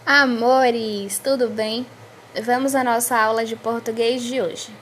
Amores, tudo bem? Vamos à nossa aula de português de hoje.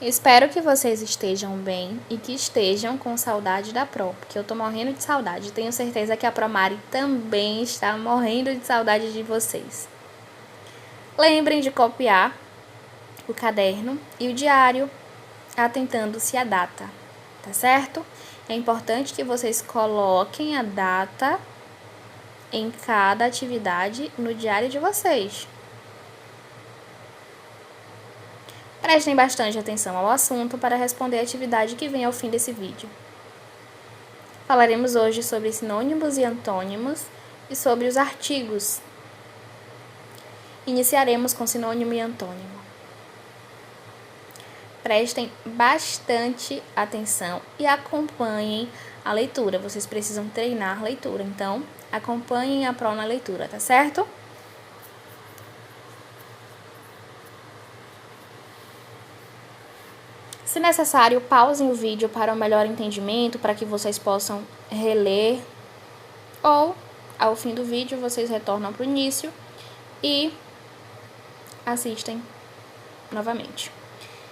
Espero que vocês estejam bem e que estejam com saudade da Pro, porque eu tô morrendo de saudade. Tenho certeza que a Promari também está morrendo de saudade de vocês. Lembrem de copiar o caderno e o diário, atentando-se à data, tá certo? É importante que vocês coloquem a data em cada atividade no diário de vocês. Prestem bastante atenção ao assunto para responder a atividade que vem ao fim desse vídeo. Falaremos hoje sobre sinônimos e antônimos e sobre os artigos. Iniciaremos com sinônimo e antônimo. Prestem bastante atenção e acompanhem a leitura. Vocês precisam treinar a leitura, então acompanhem a Pro na leitura, tá certo? Se necessário, pausem o vídeo para um melhor entendimento, para que vocês possam reler. Ou, ao fim do vídeo, vocês retornam para o início e assistem novamente.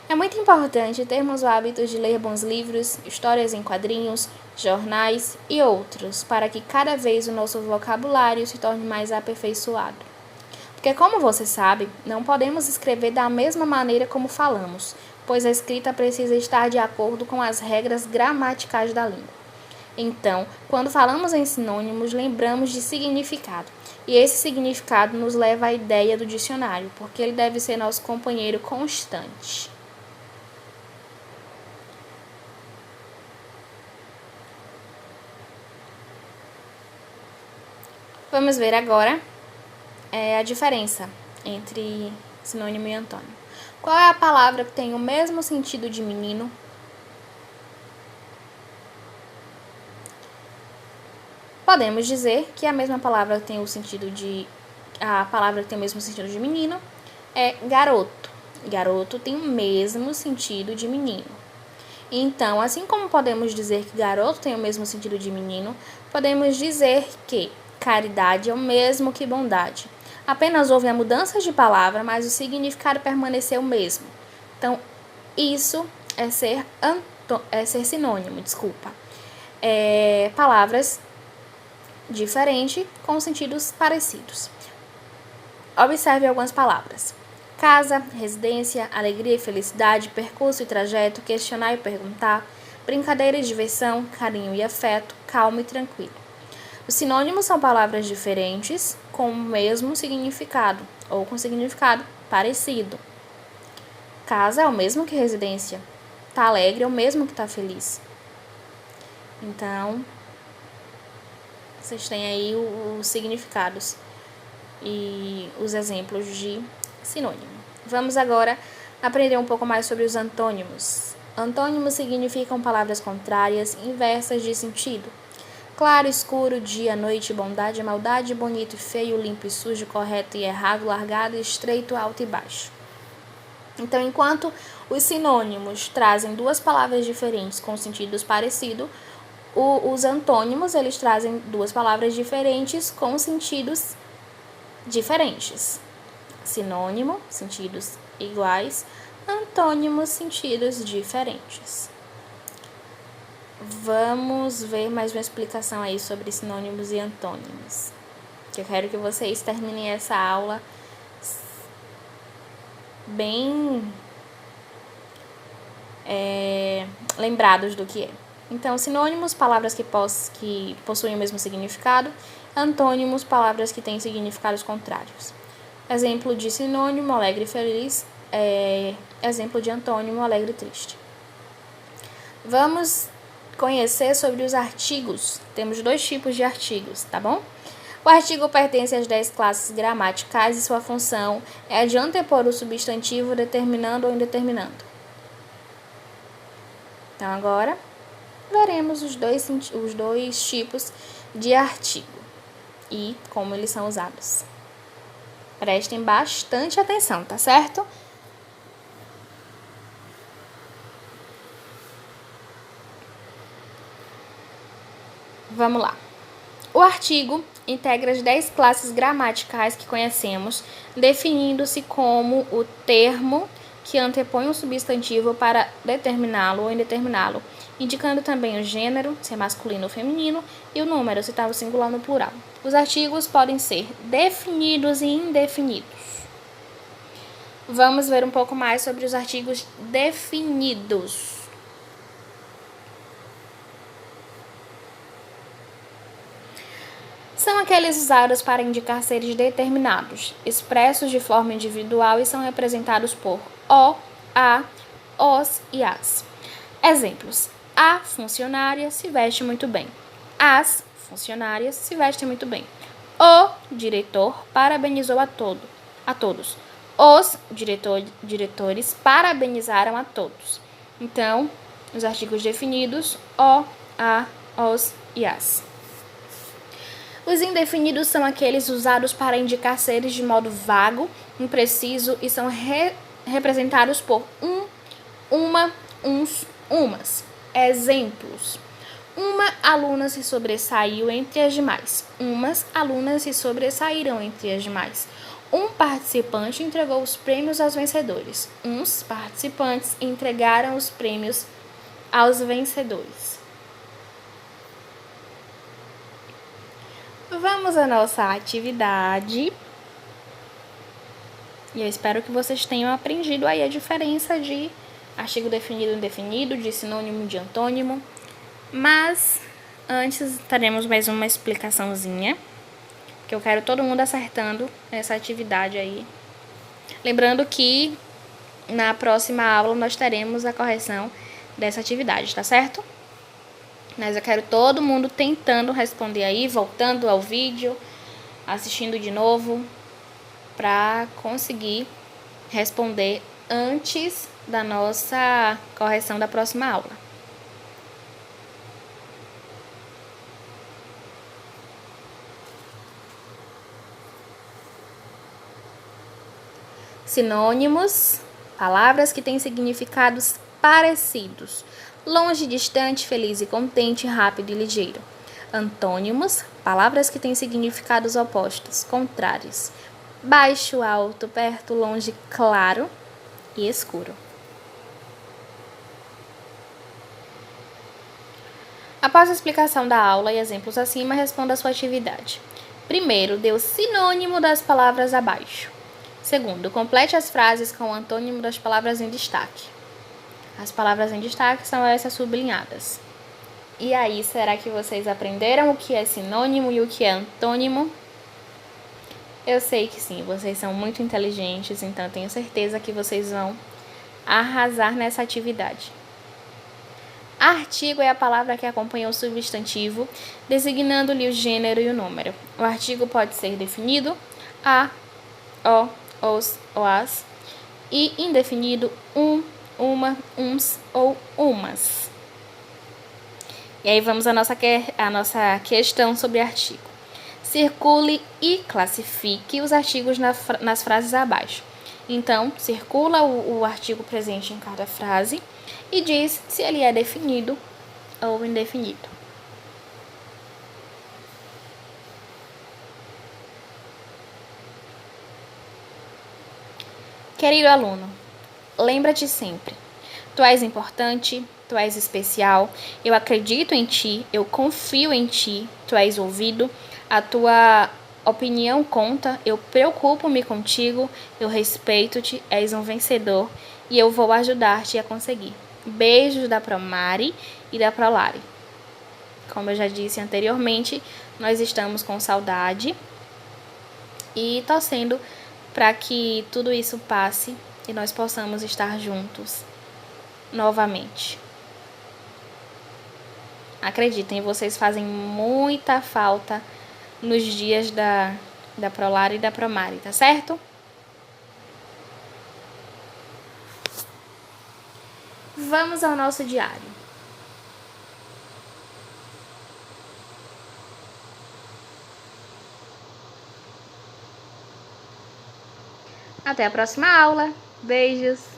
É muito importante termos o hábito de ler bons livros, histórias em quadrinhos, jornais e outros, para que cada vez o nosso vocabulário se torne mais aperfeiçoado. Porque, como você sabe, não podemos escrever da mesma maneira como falamos, pois a escrita precisa estar de acordo com as regras gramaticais da língua. Então, quando falamos em sinônimos, lembramos de significado. E esse significado nos leva à ideia do dicionário, porque ele deve ser nosso companheiro constante. Vamos ver agora a diferença entre sinônimo e antônimo. Qual é a palavra que tem o mesmo sentido de menino? Podemos dizer que a mesma palavra que tem o sentido de... A palavra que tem o mesmo sentido de menino é garoto. Garoto tem o mesmo sentido de menino. Então, assim como podemos dizer que garoto tem o mesmo sentido de menino, podemos dizer que caridade é o mesmo que bondade. Apenas houve a mudança de palavra, mas o significado permaneceu o mesmo. Então, isso é ser sinônimo, palavras diferentes com sentidos parecidos. Observe algumas palavras: casa, residência, alegria e felicidade, percurso e trajeto, questionar e perguntar, brincadeira e diversão, carinho e afeto, calmo e tranquilo. Os sinônimos são palavras diferentes com o mesmo significado ou com significado parecido. Casa é o mesmo que residência. Tá alegre é o mesmo que tá feliz. Então, vocês têm aí os significados e os exemplos de sinônimo. Vamos agora aprender um pouco mais sobre os antônimos. Antônimos significam palavras contrárias, inversas de sentido. Claro, escuro, dia, noite, bondade, maldade, bonito e feio, limpo e sujo, correto e errado, largado, estreito, alto e baixo. Então, enquanto os sinônimos trazem duas palavras diferentes com sentidos parecidos, os antônimos eles trazem duas palavras diferentes com sentidos diferentes. Sinônimo, sentidos iguais, antônimos, sentidos diferentes. Vamos ver mais uma explicação aí sobre sinônimos e antônimos. Eu quero que vocês terminem essa aula bem lembrados do que é. Então, sinônimos, palavras que possuem o mesmo significado. Antônimos, palavras que têm significados contrários. Exemplo de sinônimo, alegre e feliz. Exemplo de antônimo, alegre e triste. Vamos conhecer sobre os artigos. Temos dois tipos de artigos, tá bom? O artigo pertence às 10 classes gramaticais e sua função é a de antepor o substantivo determinando ou indeterminando. Então, agora, veremos os dois tipos de artigo e como eles são usados. Prestem bastante atenção, tá certo? Vamos lá. O artigo integra as 10 classes gramaticais que conhecemos, definindo-se como o termo que antepõe um substantivo para determiná-lo ou indeterminá-lo, indicando também o gênero, se é masculino ou feminino, e o número, se está no singular ou no plural. Os artigos podem ser definidos e indefinidos. Vamos ver um pouco mais sobre os artigos definidos. São aqueles usados para indicar seres determinados, expressos de forma individual e são representados por o, a, os e as. Exemplos: a funcionária se veste muito bem. As funcionárias se vestem muito bem. O diretor parabenizou a todos. Os diretores parabenizaram a todos. Então, os artigos definidos: o, a, os e as. Os indefinidos são aqueles usados para indicar seres de modo vago, impreciso e são representados por uma, uns, umas. Exemplos: uma aluna se sobressaiu entre as demais. Umas alunas se sobressaíram entre as demais. Um participante entregou os prêmios aos vencedores. Uns participantes entregaram os prêmios aos vencedores. Vamos à nossa atividade. E eu espero que vocês tenham aprendido aí a diferença de artigo definido e indefinido, de sinônimo e de antônimo. Mas antes teremos mais uma explicaçãozinha, que eu quero todo mundo acertando essa atividade aí. Lembrando que na próxima aula nós teremos a correção dessa atividade, tá certo? Mas eu quero todo mundo tentando responder aí, voltando ao vídeo, assistindo de novo, para conseguir responder antes da nossa correção da próxima aula. Sinônimos: palavras que têm significados parecidos. Longe, distante, feliz e contente, rápido e ligeiro. Antônimos: palavras que têm significados opostos, contrários. Baixo, alto, perto, longe, claro e escuro. Após a explicação da aula e exemplos acima, responda a sua atividade. Primeiro, dê o sinônimo das palavras abaixo. Segundo, complete as frases com o antônimo das palavras em destaque. As palavras em destaque são essas sublinhadas. E aí, será que vocês aprenderam o que é sinônimo e o que é antônimo? Eu sei que sim, vocês são muito inteligentes, então tenho certeza que vocês vão arrasar nessa atividade. Artigo é a palavra que acompanha o substantivo, designando-lhe o gênero e o número. O artigo pode ser definido: a, o, os ou as, e indefinido: uma, uns ou umas. E aí vamos à nossa questão sobre artigo. Circule e classifique os artigos nas frases abaixo. Então, circula o artigo presente em cada frase e diz se ele é definido ou indefinido. Querido aluno, lembra-te sempre: tu és importante, tu és especial, eu acredito em ti, eu confio em ti, tu és ouvido, a tua opinião conta, eu preocupo-me contigo, eu respeito-te, és um vencedor e eu vou ajudar-te a conseguir. Beijos da Promari e da Prolari. Como eu já disse anteriormente, nós estamos com saudade e torcendo para que tudo isso passe e nós possamos estar juntos novamente. Acreditem, vocês fazem muita falta nos dias da Prolari e da Promari, tá certo? Vamos ao nosso diário. Até a próxima aula. Beijos!